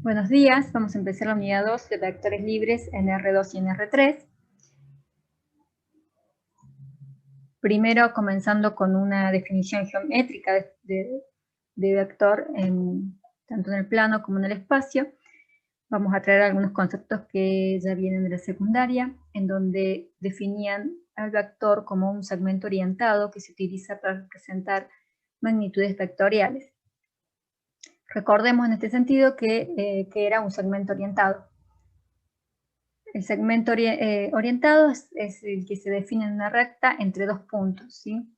Buenos días, vamos a empezar la unidad 2 de vectores libres en R2 y en R3. Primero comenzando con una definición geométrica de vector, tanto en el plano como en el espacio. Vamos a traer algunos conceptos que ya vienen de la secundaria, en donde definían al vector como un segmento orientado que se utiliza para representar magnitudes vectoriales. Recordemos en este sentido que era un segmento orientado. El segmento orientado es el que se define en una recta entre dos puntos, ¿sí?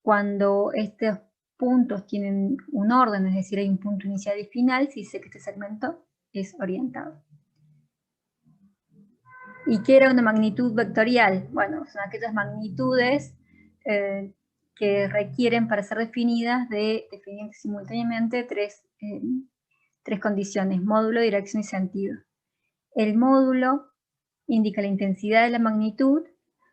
Cuando estos puntos tienen un orden, es decir, hay un punto inicial y final, se dice que este segmento es orientado. ¿Y qué era una magnitud vectorial? Bueno, son aquellas magnitudes que requieren para ser definidas de definir simultáneamente tres condiciones: módulo, dirección y sentido. El módulo indica la intensidad de la magnitud,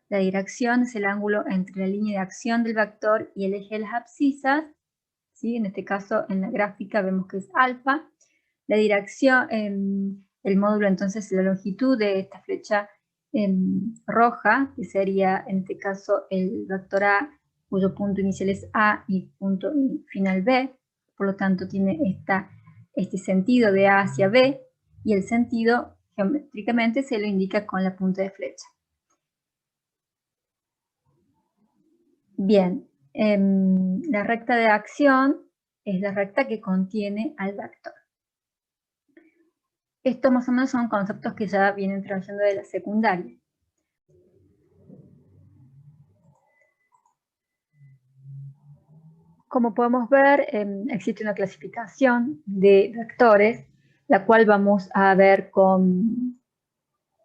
la dirección es el ángulo entre la línea de acción del vector y el eje de las abscisas, ¿sí? En este caso en la gráfica vemos que es alfa. La dirección, el módulo entonces es la longitud de esta flecha roja, que sería en este caso el vector A, cuyo punto inicial es A y punto final B, por lo tanto tiene este sentido de A hacia B, y el sentido geométricamente se lo indica con la punta de flecha. Bien, la recta de acción es la recta que contiene al vector. Estos más o menos son conceptos que ya vienen trayendo de la secundaria. Como podemos ver, existe una clasificación de vectores, la cual vamos a ver con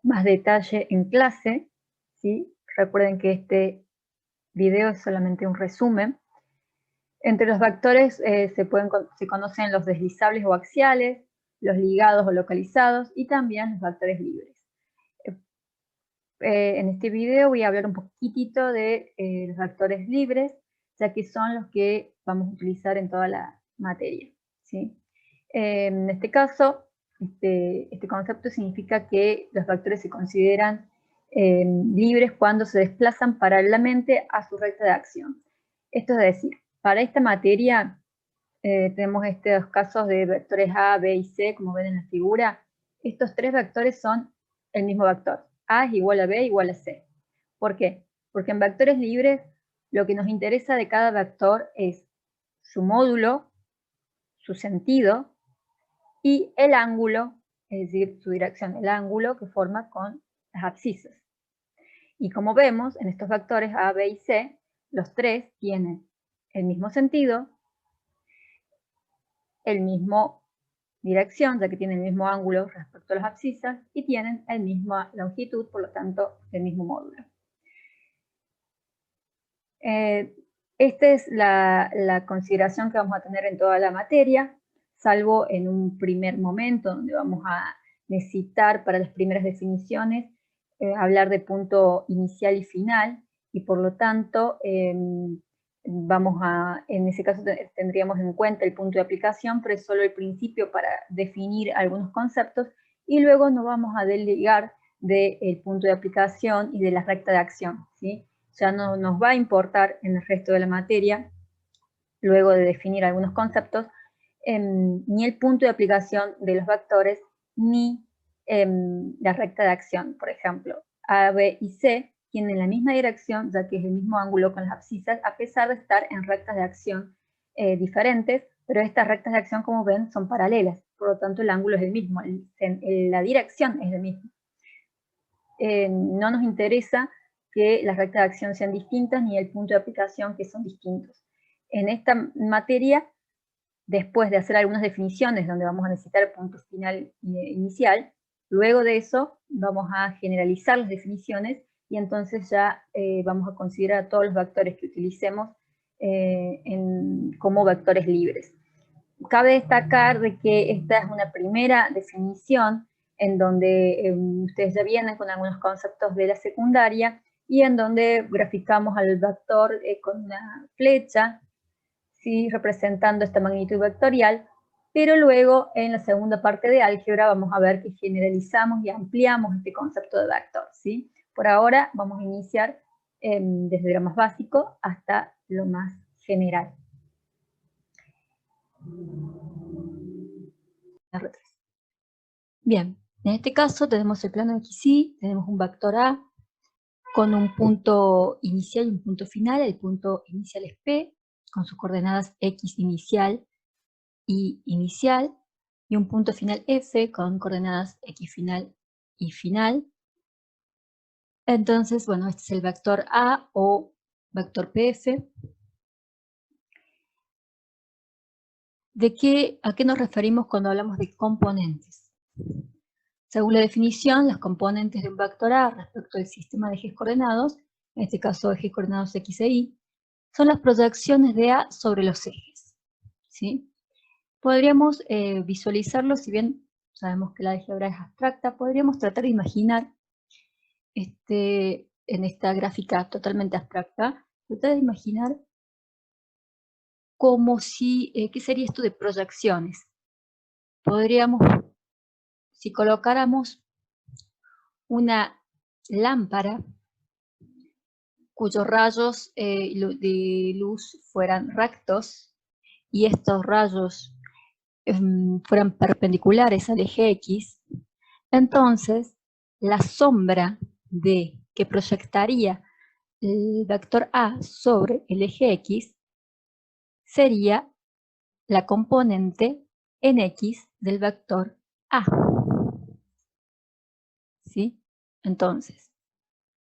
más detalle en clase, ¿sí? Recuerden que este video es solamente un resumen. Entre los vectores se conocen los deslizables o axiales, los ligados o localizados y también los vectores libres. En este video voy a hablar un poquitito de los vectores libres, ya que son los que vamos a utilizar en toda la materia, ¿sí? En este caso, este concepto significa que los vectores se consideran libres cuando se desplazan paralelamente a su recta de acción. Esto es decir, para esta materia tenemos estos casos de vectores A, B y C, como ven en la figura. Estos tres vectores son el mismo vector. A es igual a B igual a C. ¿Por qué? Porque en vectores libres lo que nos interesa de cada vector es su módulo, su sentido y el ángulo, es decir, su dirección, el ángulo que forma con las abscisas. Y como vemos, en estos vectores A, B y C, los tres tienen el mismo sentido, el mismo dirección, ya que tienen el mismo ángulo respecto a las abscisas, y tienen la misma longitud, por lo tanto, el mismo módulo. Esta es la consideración que vamos a tener en toda la materia, salvo en un primer momento donde vamos a necesitar para las primeras definiciones hablar de punto inicial y final, y por lo tanto en ese caso tendríamos en cuenta el punto de aplicación, pero es solo el principio para definir algunos conceptos, y luego nos vamos a desligar del punto de aplicación y de la recta de acción, ¿sí? Ya no nos va a importar en el resto de la materia, luego de definir algunos conceptos, ni el punto de aplicación de los vectores, ni la recta de acción. Por ejemplo, A, B y C tienen la misma dirección, ya que es el mismo ángulo con las abscisas, a pesar de estar en rectas de acción diferentes, pero estas rectas de acción, como ven, son paralelas, por lo tanto el ángulo es el mismo, la dirección es el mismo. No nos interesa que las rectas de acción sean distintas, ni el punto de aplicación que son distintos. En esta materia, después de hacer algunas definiciones donde vamos a necesitar el punto final inicial, luego de eso vamos a generalizar las definiciones y entonces ya vamos a considerar a todos los vectores que utilicemos como vectores libres. Cabe destacar de que esta es una primera definición en donde ustedes ya vienen con algunos conceptos de la secundaria y en donde graficamos al vector con una flecha, ¿sí? Representando esta magnitud vectorial, pero luego en la segunda parte de álgebra vamos a ver que generalizamos y ampliamos este concepto de vector, ¿sí? Por ahora vamos a iniciar desde lo más básico hasta lo más general. Bien, en este caso tenemos el plano XY, tenemos un vector A con un punto inicial y un punto final. El punto inicial es P, con sus coordenadas X inicial y inicial, y un punto final F con coordenadas X final y final. Entonces, bueno, este es el vector A o vector PF. ¿A qué nos referimos cuando hablamos de componentes? Según la definición, los componentes de un vector A respecto al sistema de ejes coordenados, en este caso ejes coordenados X e Y, son las proyecciones de A sobre los ejes, ¿sí? Podríamos visualizarlo, si bien sabemos que la álgebra es abstracta, podríamos tratar de imaginar en esta gráfica totalmente abstracta, tratar de imaginar como si, ¿qué sería esto de proyecciones? Podríamos, si colocáramos una lámpara cuyos rayos de luz fueran rectos y estos rayos fueran perpendiculares al eje X, entonces la sombra que proyectaría el vector A sobre el eje X sería la componente en X del vector A. ¿Sí? Entonces,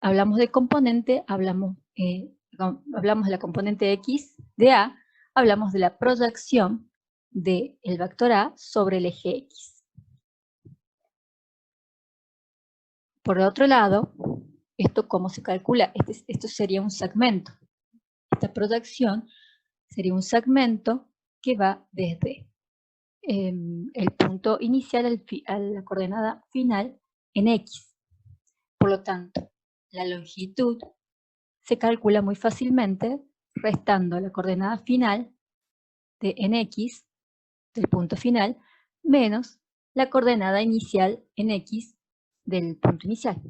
hablamos de componente, hablamos de la componente X de A, hablamos de la proyección del vector A sobre el eje X. Por otro lado, ¿esto cómo se calcula? Esto sería un segmento. Esta proyección sería un segmento que va desde el punto inicial a la coordenada final en X. Por lo tanto, la longitud se calcula muy fácilmente restando la coordenada final de en X, del punto final, menos la coordenada inicial en X del punto inicial.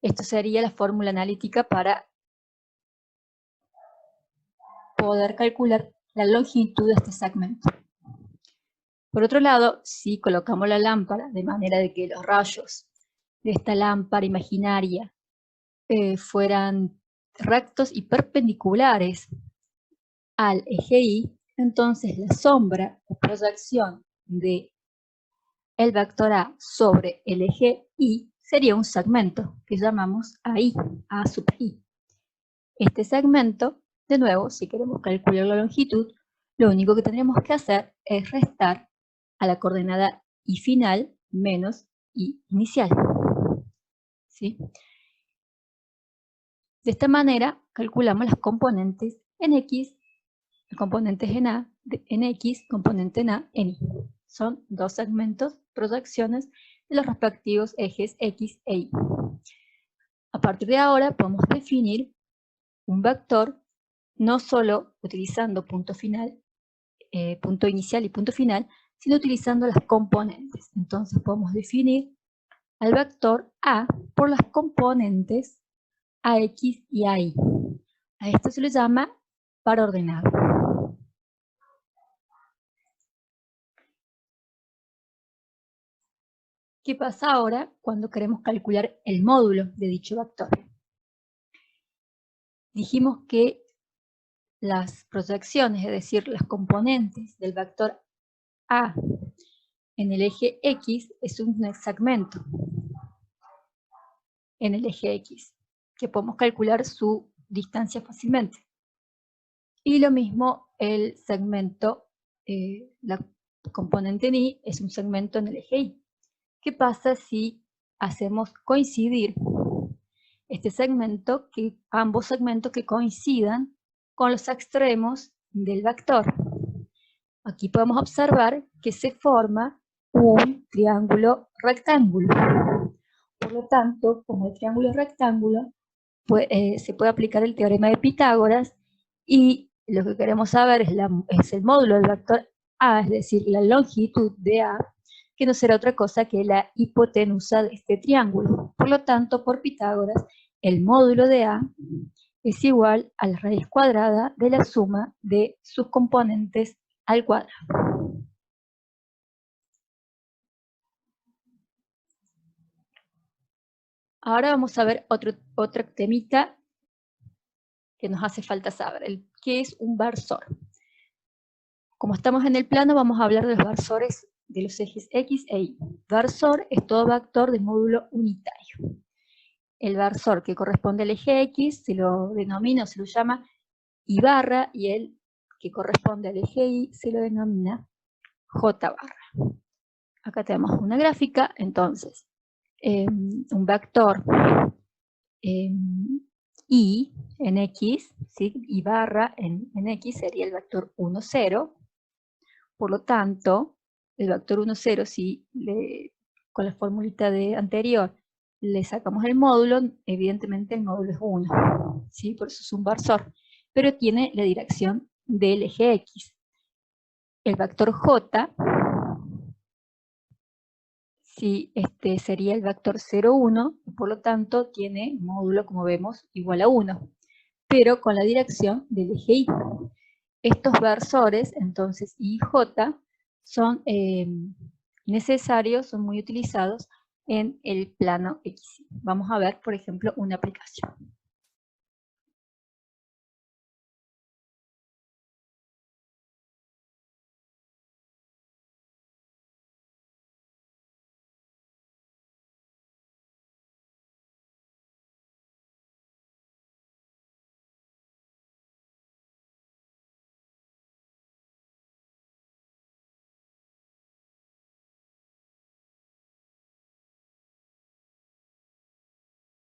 Esto sería la fórmula analítica para poder calcular la longitud de este segmento. Por otro lado, si colocamos la lámpara de manera de que los rayos de esta lámpara imaginaria fueran rectos y perpendiculares al eje Y, entonces la sombra o proyección de el vector A sobre el eje Y sería un segmento que llamamos AI, A sub I. Este segmento, de nuevo, si queremos calcular la longitud, lo único que tendremos que hacer es restar a la coordenada Y final menos Y inicial. ¿Sí? De esta manera calculamos las componentes en X, componentes en A, en X, componente en A, en Y. Son dos segmentos, proyecciones de los respectivos ejes X e Y. A partir de ahora podemos definir un vector no solo utilizando punto inicial y punto final, sino utilizando las componentes. Entonces podemos definir al vector A por las componentes AX y AI. A esto se le llama par ordenado. ¿Qué pasa ahora cuando queremos calcular el módulo de dicho vector? Dijimos que las proyecciones, es decir, las componentes del vector A en el eje X es un segmento en el eje X, que podemos calcular su distancia fácilmente. Y lo mismo el segmento, la componente en Y es un segmento en el eje Y. ¿Qué pasa si hacemos coincidir este segmento, ambos segmentos que coincidan con los extremos del vector? Aquí podemos observar que se forma un triángulo rectángulo. Por lo tanto, como el triángulo es rectángulo, se puede aplicar el teorema de Pitágoras y lo que queremos saber es el módulo del vector A, es decir, la longitud de A, que no será otra cosa que la hipotenusa de este triángulo. Por lo tanto, por Pitágoras, el módulo de A es igual a la raíz cuadrada de la suma de sus componentes al cuadrado. Ahora vamos a ver otro temita que nos hace falta saber, ¿qué es un versor? Como estamos en el plano, vamos a hablar de los versores de los ejes X e Y. Versor es todo vector de módulo unitario. El versor que corresponde al eje X se lo denomina o se lo llama Y barra, y el que corresponde al eje Y se lo denomina J barra. Acá tenemos una gráfica, entonces, un vector Y en X, ¿sí? Y barra en X sería el vector 1, 0. Por lo tanto, el vector 1, 0, si con la formulita anterior le sacamos el módulo, evidentemente el módulo es 1, ¿sí? Por eso es un versor, pero tiene la dirección del eje X. El vector J, sí, sería el vector 0, 1, y por lo tanto tiene módulo, como vemos, igual a 1, pero con la dirección del eje Y. Estos versores, entonces, I y J, son necesarios, son muy utilizados en el plano X. Vamos a ver, por ejemplo, una aplicación.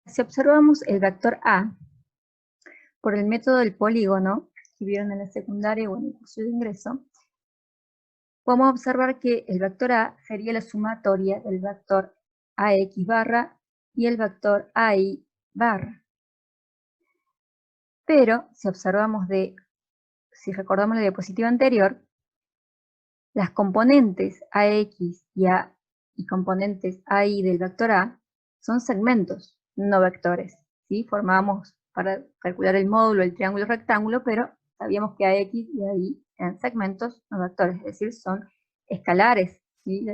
Si observamos el vector A por el método del polígono, que vieron en la secundaria o en el curso de ingreso, podemos observar que el vector A sería la sumatoria del vector AX barra y el vector AI barra. Pero si observamos si recordamos la diapositiva anterior, las componentes AX y componentes AI del vector A son segmentos, no vectores, ¿sí? Formamos para calcular el módulo el triángulo rectángulo, pero sabíamos que AX y AI eran segmentos, no vectores, es decir, son escalares, ¿sí?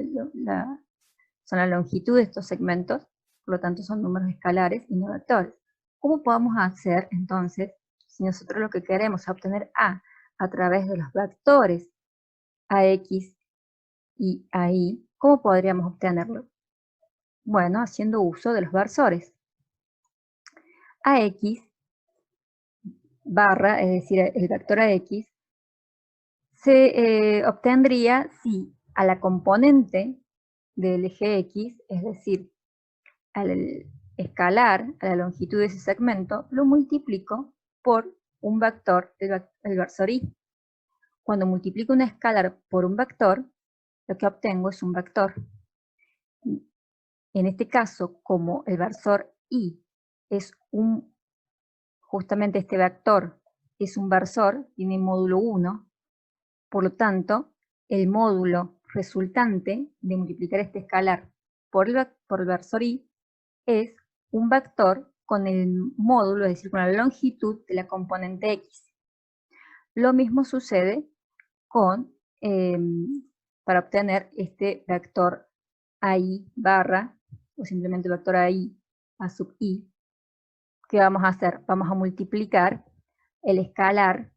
Son la longitud de estos segmentos, por lo tanto son números escalares y no vectores. ¿Cómo podemos hacer entonces, si nosotros lo que queremos es obtener a través de los vectores AX y AI, cómo podríamos obtenerlo? Bueno, haciendo uso de los versores. AX barra, es decir, el vector AX, se obtendría si a la componente del eje X, es decir, al escalar a la longitud de ese segmento, lo multiplico por un vector, el versor Y. Cuando multiplico un escalar por un vector, lo que obtengo es un vector. En este caso, como el versor Y es justamente este vector es un versor, tiene módulo 1, por lo tanto, el módulo resultante de multiplicar este escalar por el versor Y es un vector con el módulo, es decir, con la longitud de la componente X. Lo mismo sucede para obtener este vector AI barra, o simplemente vector AI a sub I. ¿Qué vamos a hacer? Vamos a multiplicar el escalar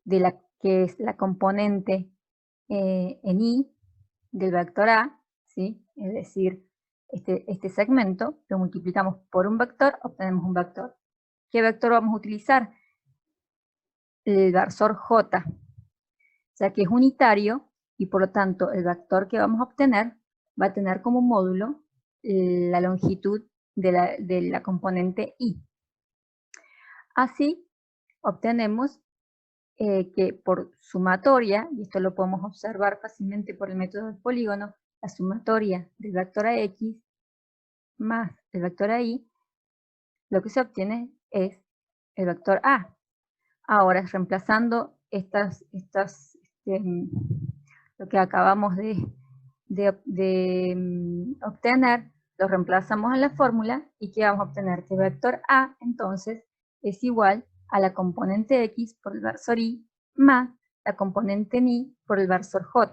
de la que es la componente en I del vector A, ¿sí? Es decir, este segmento lo multiplicamos por un vector, obtenemos un vector. ¿Qué vector vamos a utilizar? El versor J, ya que es unitario y por lo tanto el vector que vamos a obtener va a tener como módulo la longitud de la componente I. Así obtenemos que por sumatoria, y esto lo podemos observar fácilmente por el método del polígono, la sumatoria del vector AX más el vector AI, lo que se obtiene es el vector A. Ahora, reemplazando lo que acabamos de obtener, lo reemplazamos en la fórmula y ¿qué vamos a obtener? Que el vector A, entonces, es igual a la componente X por el versor Y más la componente Y por el versor J.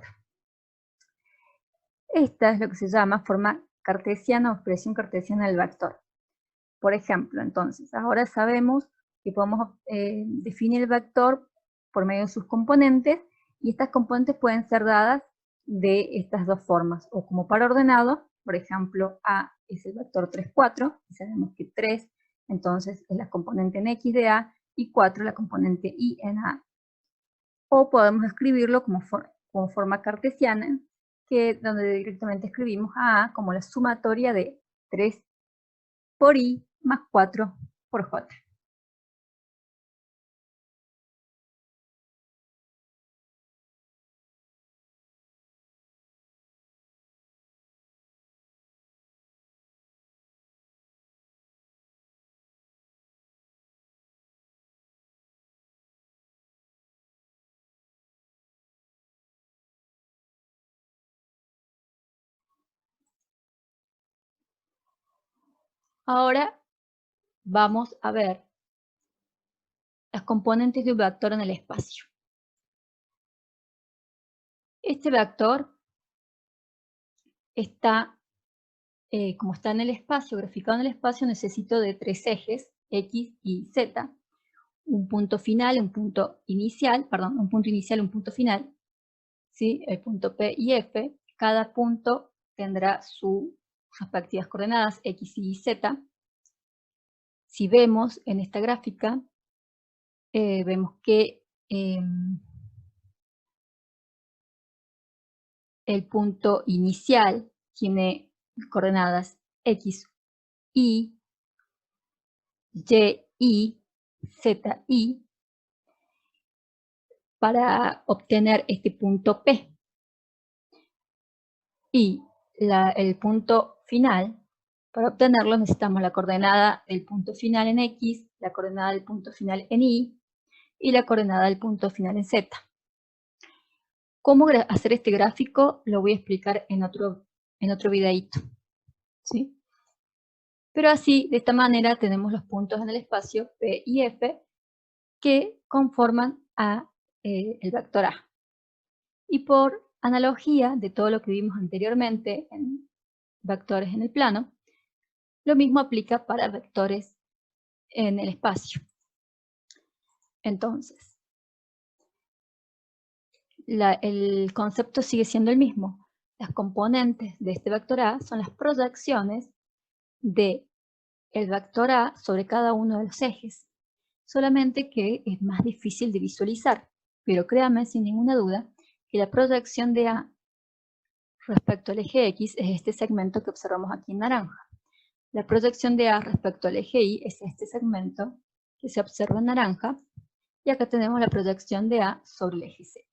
Esta es lo que se llama forma cartesiana o expresión cartesiana del vector. Por ejemplo, entonces, ahora sabemos que podemos definir el vector por medio de sus componentes, y estas componentes pueden ser dadas de estas dos formas, o como par ordenado, por ejemplo, A es el vector 3, 4, y sabemos que 3 entonces es la componente en X de A, y 4 la componente Y en A. O podemos escribirlo como forma cartesiana, donde directamente escribimos a A como la sumatoria de 3 por Y más 4 por J. Ahora vamos a ver las componentes de un vector en el espacio. Este vector está, como está en el espacio, graficado en el espacio, necesito de tres ejes, X y Z, un punto final, un punto inicial, un punto final, ¿sí? El punto P y F. Cada punto tendrá sus respectivas coordenadas X y Z. Si vemos en esta gráfica, vemos que el punto inicial tiene coordenadas X, Y, Y, Z, Y, para obtener este punto P. Y el punto final, para obtenerlo necesitamos la coordenada del punto final en X, la coordenada del punto final en Y, y la coordenada del punto final en Z. ¿Cómo hacer este gráfico? Lo voy a explicar en otro videíto, ¿sí? Pero así, de esta manera, tenemos los puntos en el espacio P y F que conforman el vector A. Y por analogía de todo lo que vimos anteriormente en vectores en el plano, lo mismo aplica para vectores en el espacio. Entonces, el concepto sigue siendo el mismo. Las componentes de este vector A son las proyecciones del vector A sobre cada uno de los ejes. Solamente que es más difícil de visualizar, pero créanme sin ninguna duda que la proyección de A respecto al eje X es este segmento que observamos aquí en naranja. La proyección de A respecto al eje Y es este segmento que se observa en naranja, y acá tenemos la proyección de A sobre el eje Z.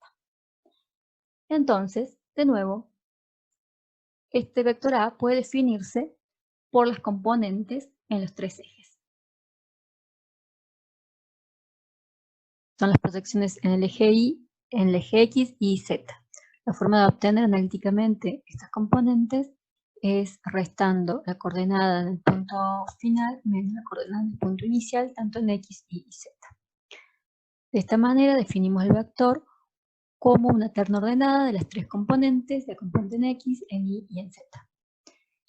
Entonces, de nuevo, este vector A puede definirse por las componentes en los tres ejes. Son las proyecciones en el eje Y, en el eje X y Z. La forma de obtener analíticamente estas componentes es restando la coordenada del punto final menos la coordenada del punto inicial, tanto en X y Z. De esta manera definimos el vector como una terna ordenada de las tres componentes, la componente en X, en Y y en Z.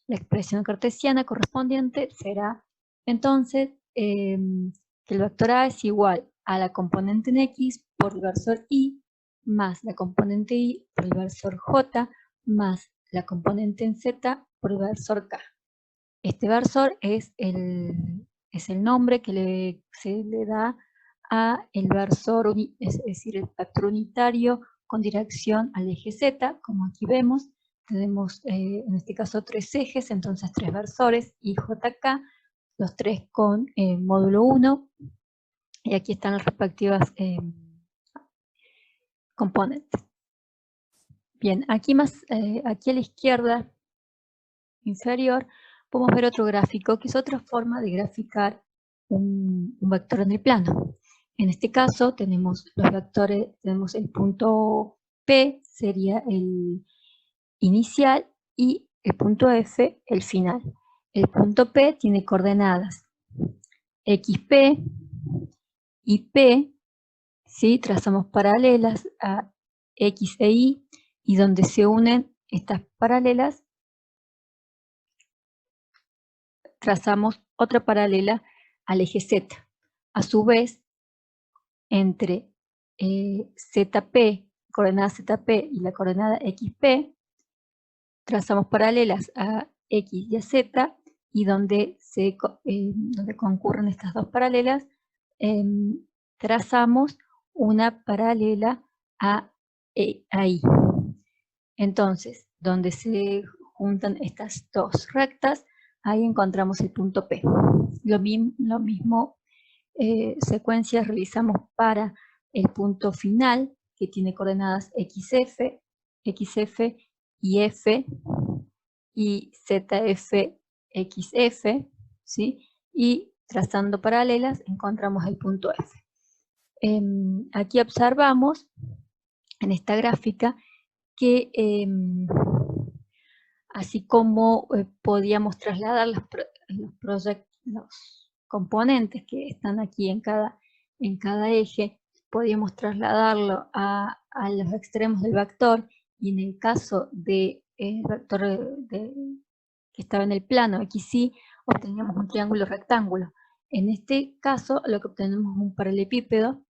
La expresión cartesiana correspondiente será entonces que el vector A es igual a la componente en X por el versor Y más la componente Y por el versor J más la componente en Z por el versor K. Este versor es el nombre que se le da a el versor, es decir, el vector unitario con dirección al eje Z, como aquí vemos. Tenemos en este caso tres ejes, entonces tres versores, y JK, los tres con módulo 1, y aquí están las respectivas componentes. Bien, aquí a la izquierda inferior podemos ver otro gráfico, que es otra forma de graficar un vector en el plano. En este caso tenemos los vectores, tenemos el punto P, sería el inicial, y el punto F, el final. El punto P tiene coordenadas XP y P, ¿sí? Trazamos paralelas a X e Y, y donde se unen estas paralelas, trazamos otra paralela al eje Z. A su vez, entre ZP, coordenada ZP y la coordenada XP, trazamos paralelas a X y a Z, y donde concurren estas dos paralelas, trazamos una paralela a Y. Entonces, donde se juntan estas dos rectas, ahí encontramos el punto P. Lo mismo secuencias realizamos para el punto final, que tiene coordenadas XF y F, y ZF, XF, ¿sí? Y trazando paralelas encontramos el punto F. Aquí observamos en esta gráfica que así como podíamos trasladar los componentes que están aquí en cada eje, podíamos trasladarlo a los extremos del vector, y en el caso del vector que estaba en el plano XY, obteníamos un triángulo rectángulo. En este caso lo que obtenemos es un paralelepípedo,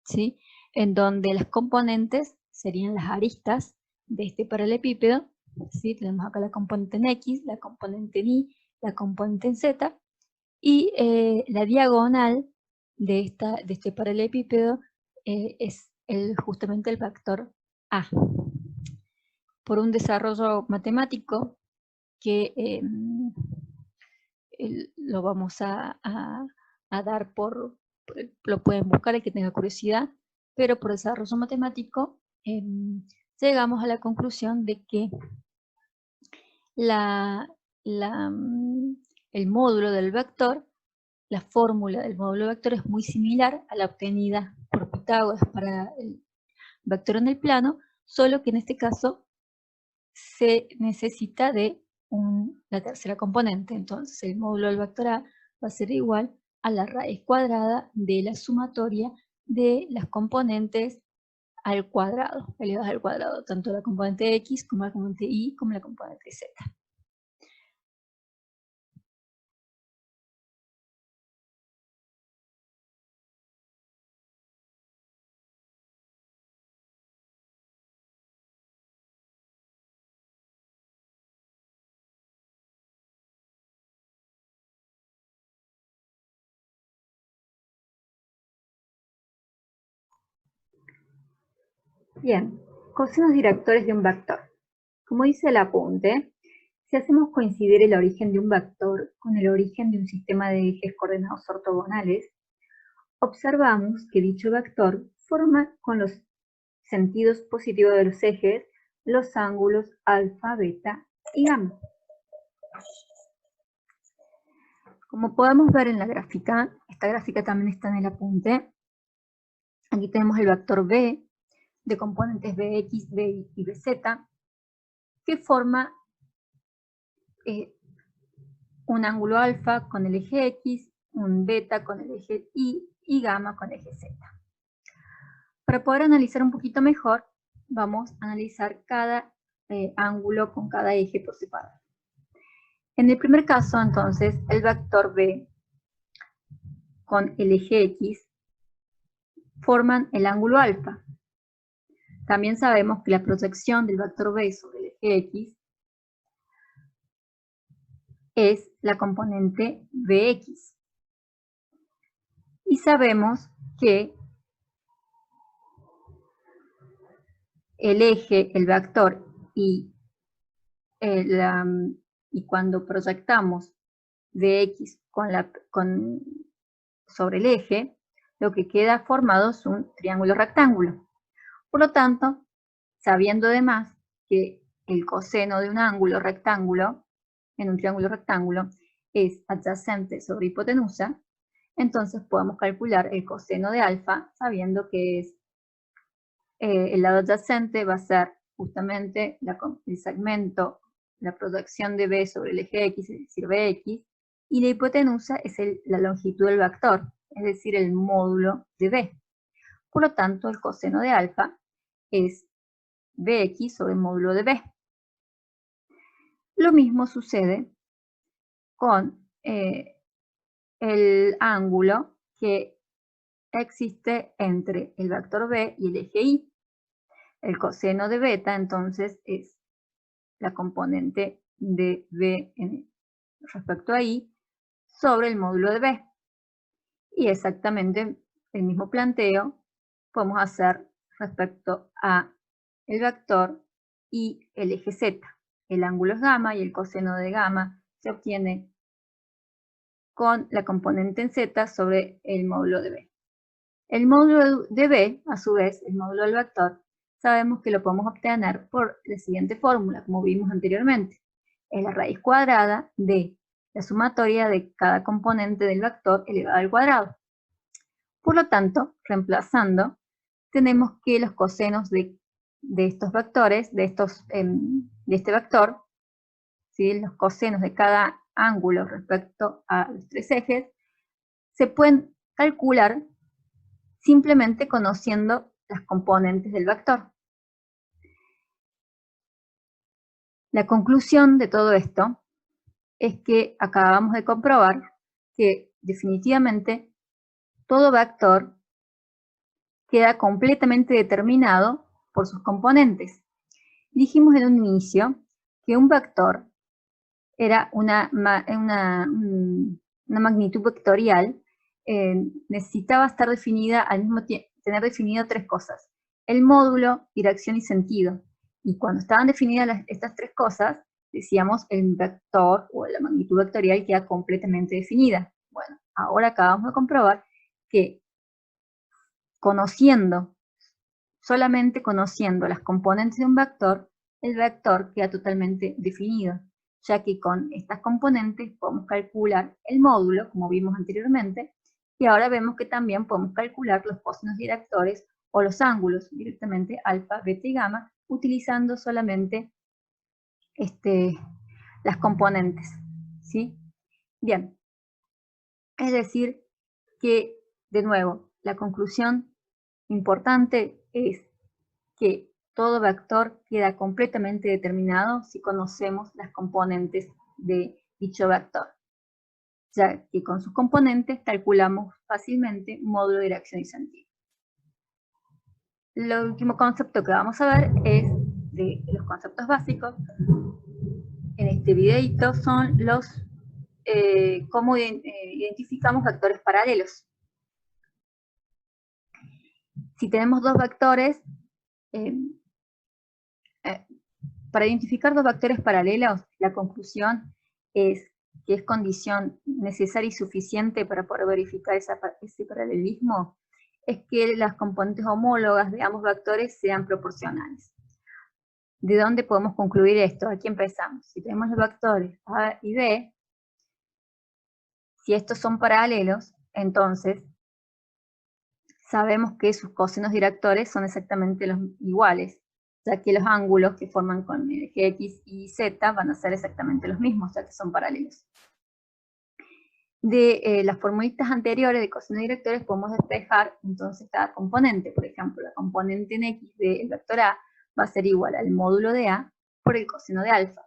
¿sí? En donde las componentes serían las aristas de este paralelepípedo, ¿sí? Tenemos acá la componente en X, la componente en Y, la componente en Z, y la diagonal de este paralelepípedo es justamente el vector A. Por un desarrollo matemático que lo vamos a dar lo pueden buscar el que tenga curiosidad, pero por desarrollo matemático llegamos a la conclusión de que el módulo del vector, la fórmula del módulo vector es muy similar a la obtenida por Pitágoras para el vector en el plano, solo que en este caso se necesita de la tercera componente. Entonces el módulo del vector A va a ser igual a la raíz cuadrada de la sumatoria de las componentes al cuadrado, elevadas al cuadrado, tanto la componente X como la componente Y como la componente Z. Bien, cosinos directores de un vector. Como dice el apunte, si hacemos coincidir el origen de un vector con el origen de un sistema de ejes coordenados ortogonales, observamos que dicho vector forma con los sentidos positivos de los ejes los ángulos alfa, beta y gamma. Como podemos ver en la gráfica, esta gráfica también está en el apunte, aquí tenemos el vector B de componentes Bx, By y Bz, que forma un ángulo alfa con el eje X, un beta con el eje y gamma con el eje Z. Para poder analizar un poquito mejor, vamos a analizar cada ángulo con cada eje por separado. En el primer caso, entonces, el vector B con el eje X forman el ángulo alfa. También sabemos que la proyección del vector B sobre el eje X es la componente Bx. Y sabemos que el eje, el vector y cuando proyectamos Bx sobre el eje, lo que queda formado es un triángulo rectángulo. Por lo tanto, sabiendo además que el coseno de un ángulo rectángulo, en un triángulo rectángulo, es adyacente sobre hipotenusa, entonces podemos calcular el coseno de alfa sabiendo que es el lado adyacente va a ser justamente el segmento, la proyección de B sobre el eje X, es decir, Bx, y la hipotenusa es la longitud del vector, es decir, el módulo de B. Por lo tanto, el coseno de alfa es Bx sobre el módulo de B. Lo mismo sucede con el ángulo que existe entre el vector B y el eje Y. El coseno de beta, entonces, es la componente de B respecto a Y sobre el módulo de B. Y exactamente el mismo planteo podemos hacer respecto a el vector y el eje Z. El ángulo es gamma y el coseno de gamma se obtiene con la componente en Z sobre el módulo de B. El módulo de B, a su vez, el módulo del vector, sabemos que lo podemos obtener por la siguiente fórmula, como vimos anteriormente. Es la raíz cuadrada de la sumatoria de cada componente del vector elevado al cuadrado. Por lo tanto, reemplazando, tenemos que los cosenos de estos vectores, de este vector, ¿sí? Los cosenos de cada ángulo respecto a los tres ejes, se pueden calcular simplemente conociendo las componentes del vector. La conclusión de todo esto es que acabamos de comprobar que definitivamente todo vector queda completamente determinado por sus componentes. Dijimos en un inicio que un vector era una magnitud vectorial, necesitaba estar definida al mismo tiempo, tener definido tres cosas: el módulo, dirección y sentido. Y cuando estaban definidas estas tres cosas, decíamos el vector o la magnitud vectorial queda completamente definida. Bueno, ahora acabamos de comprobar que solamente conociendo las componentes de un vector, el vector queda totalmente definido, ya que con estas componentes podemos calcular el módulo, como vimos anteriormente, y ahora vemos que también podemos calcular los cosenos directores o los ángulos directamente alfa, beta y gamma, utilizando solamente las componentes, ¿sí? Bien, es decir que, de nuevo, la conclusión importante es que todo vector queda completamente determinado si conocemos las componentes de dicho vector, ya que con sus componentes calculamos fácilmente módulo, dirección y sentido. El último concepto que vamos a ver es de los conceptos básicos en este videito son los cómo identificamos vectores paralelos. Si tenemos dos vectores, para identificar dos vectores paralelos, la conclusión es que es condición necesaria y suficiente para poder verificar ese paralelismo, es que las componentes homólogas de ambos vectores sean proporcionales. ¿De dónde podemos concluir esto? Aquí empezamos. Si tenemos los vectores A y B, si estos son paralelos, entonces sabemos que sus cosenos directores son exactamente los iguales, ya que los ángulos que forman con el eje X y Z van a ser exactamente los mismos, ya que son paralelos. De las formulitas anteriores de cosenos directores podemos despejar entonces cada componente. Por ejemplo, la componente en X del vector A va a ser igual al módulo de A por el coseno de alfa.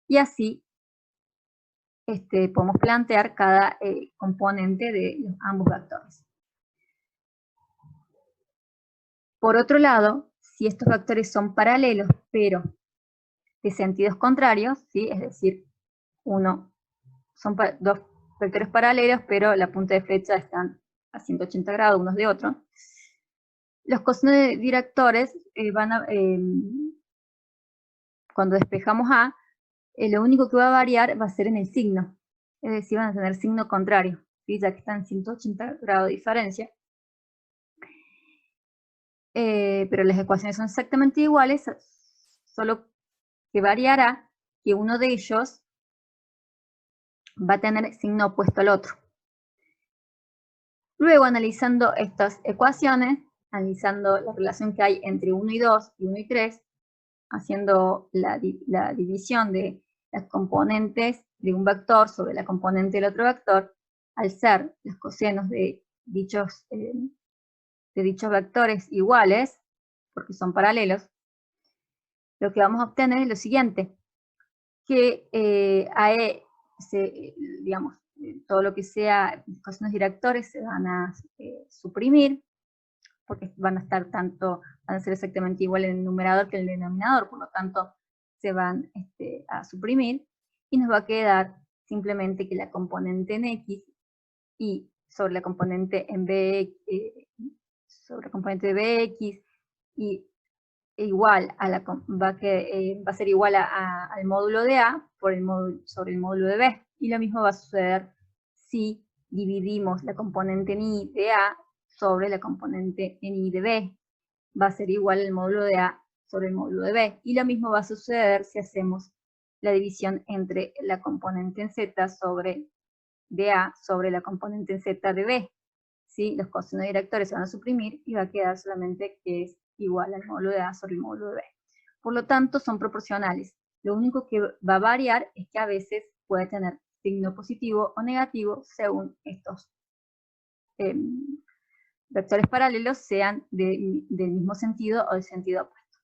Y así podemos plantear cada componente de ambos vectores. Por otro lado, si estos vectores son paralelos, pero de sentidos contrarios, ¿sí? Es decir, son dos vectores paralelos, pero la punta de flecha están a 180 grados unos de otros, los cosenos directores cuando despejamos A, lo único que va a variar va a ser en el signo, es decir, van a tener signo contrario, ¿sí? Ya que están 180 grados de diferencia. Pero las ecuaciones son exactamente iguales, solo que variará que uno de ellos va a tener signo opuesto al otro. Luego, analizando estas ecuaciones, analizando la relación que hay entre 1 y 2 y 1 y 3, haciendo la división de las componentes de un vector sobre la componente del otro vector, al ser los cosenos de dichos vectores iguales, porque son paralelos, lo que vamos a obtener es lo siguiente, que digamos, todo lo que sea cosenos directores se van a suprimir, porque van a ser exactamente igual en el numerador que en el denominador, por lo tanto se van a suprimir, y nos va a quedar simplemente que la componente en X y sobre la componente en B, sobre la componente de Bx, y igual a va a ser igual al módulo de A sobre el módulo de B. Y lo mismo va a suceder si dividimos la componente en I de A sobre la componente en I de B. Va a ser igual el módulo de A sobre el módulo de B. Y lo mismo va a suceder si hacemos la división entre la componente en Z de A sobre la componente en Z de B. ¿Sí? Los cosenos directores se van a suprimir y va a quedar solamente que es igual al módulo de A sobre el módulo de B. Por lo tanto, son proporcionales. Lo único que va a variar es que a veces puede tener signo positivo o negativo según estos vectores paralelos sean del mismo sentido o del sentido opuesto.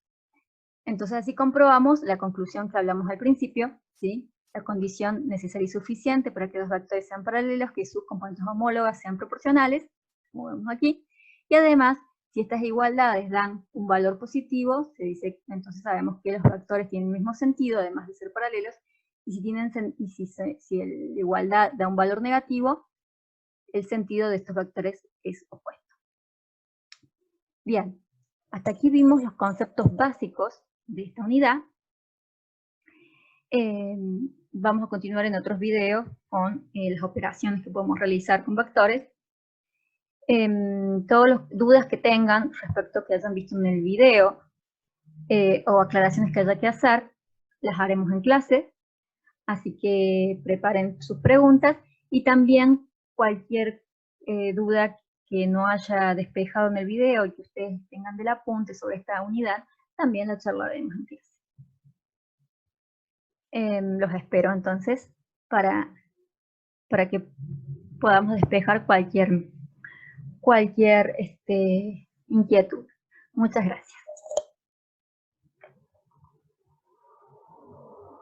Entonces así comprobamos la conclusión que hablamos al principio, ¿sí? La condición necesaria y suficiente para que los vectores sean paralelos, que sus componentes homólogas sean proporcionales, como vemos aquí, y además, si estas igualdades dan un valor positivo, entonces sabemos que los vectores tienen el mismo sentido, además de ser paralelos, y si la igualdad da un valor negativo, el sentido de estos vectores es opuesto. Bien, hasta aquí vimos los conceptos básicos de esta unidad. Vamos a continuar en otros videos con las operaciones que podemos realizar con vectores. Todas las dudas que tengan respecto a que hayan visto en el video o aclaraciones que haya que hacer, las haremos en clase, así que preparen sus preguntas y también cualquier duda que no haya despejado en el video y que ustedes tengan del apunte sobre esta unidad, también la charlaremos en clase. Los espero entonces para que podamos despejar cualquier inquietud. Muchas gracias.